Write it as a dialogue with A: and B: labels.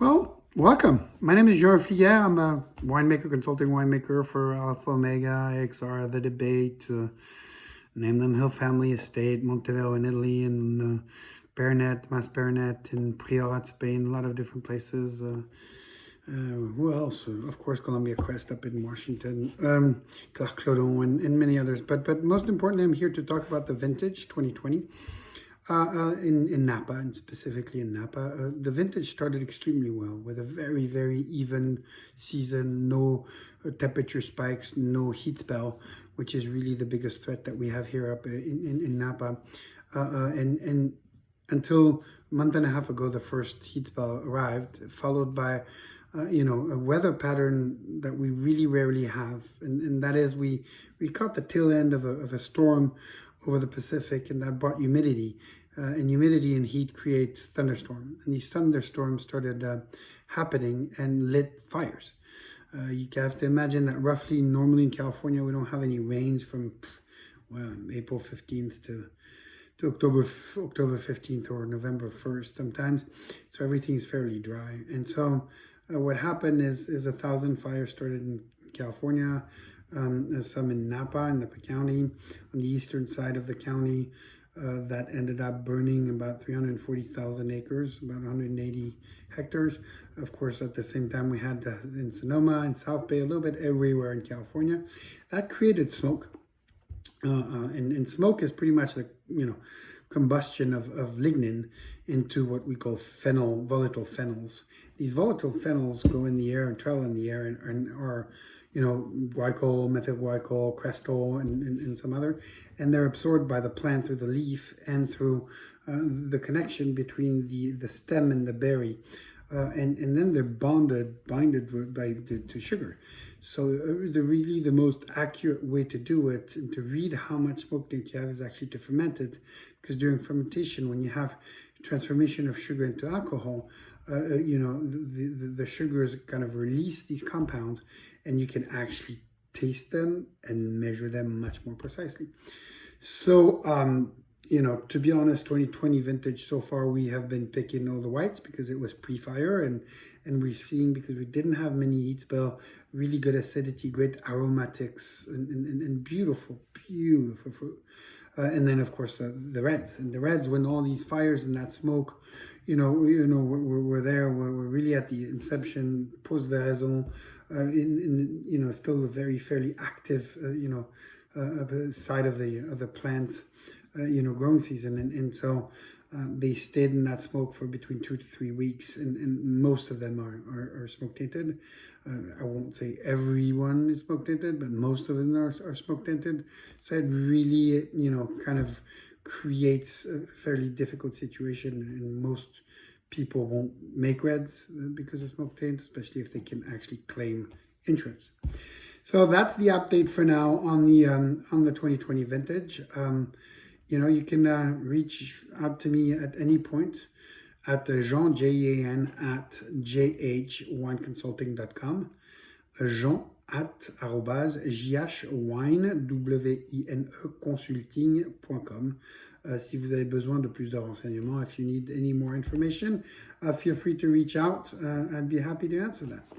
A: Well, welcome. My name is Hoefliger. I'm a winemaker, consulting winemaker for Alpha Omega, AXR, The Debate, Name Them Hill Family Estate, Montevero in Italy, and Baronet, Mas Baronet in Priorat, Spain, a lot of different places. Who else? Of course, Columbia Crest up in Washington, Clark Clodon, and many others. But most importantly, I'm here to talk about the vintage 2020. In Napa, and specifically in Napa, the vintage started extremely well with a very, very even season, no temperature spikes, no heat spell, which is really the biggest threat that we have here up in Napa. And until a month and a half ago, the first heat spell arrived, followed by a weather pattern that we really rarely have, and that is we caught the tail end of a storm over the Pacific, and that brought humidity. And humidity and heat create thunderstorms. And these thunderstorms started happening and lit fires. You have to imagine that roughly, normally in California, we don't have any rains from April 15th to October 15th or November 1st sometimes. So everything is fairly dry. And so what happened is 1,000 fires started in California, some in Napa County, on the eastern side of the county, that ended up burning about 340,000 acres, about 180 hectares. Of course, at the same time, we had in Sonoma and South Bay, a little bit everywhere in California. That created smoke. And smoke is pretty much the combustion of lignin into what we call volatile phenols. These volatile phenols go in the air and travel in the air and are glycol, methyl glycol, crestal, and some other, and they're absorbed by the plant through the leaf and through the connection between the stem and the berry, and then they're bonded to sugar. So the most accurate way to do it and to read how much smoke that you have is actually to ferment it, because during fermentation, when you have transformation of sugar into alcohol, the sugars kind of release these compounds, and you can actually taste them and measure them much more precisely. So, to be honest, 2020 vintage so far, we have been picking all the whites because it was pre-fire, and we're seeing, because we didn't have many heat spell, really good acidity, great aromatics, and beautiful fruit. And then, of course, the reds. And the reds, when all these fires and that smoke, we're there. We're really at the inception, post-veraison, still a very fairly active, side of the plants, growing season. And so they stayed in that smoke for between 2 to 3 weeks, and most of them are smoke tainted. I won't say everyone is smoke tainted, but most of them are smoke tainted. So it really, kind of creates a fairly difficult situation, and most people won't make reds because of smoke taint, especially if they can actually claim insurance. So that's the update for now on the 2020 vintage. You can reach out to me at any point at Jean, Jan, at jhwineconsulting.com, Jean @jhwine consulting.com. Si vous avez besoin de plus de renseignements, if you need any more information, feel free to reach out. I'd be happy to answer that.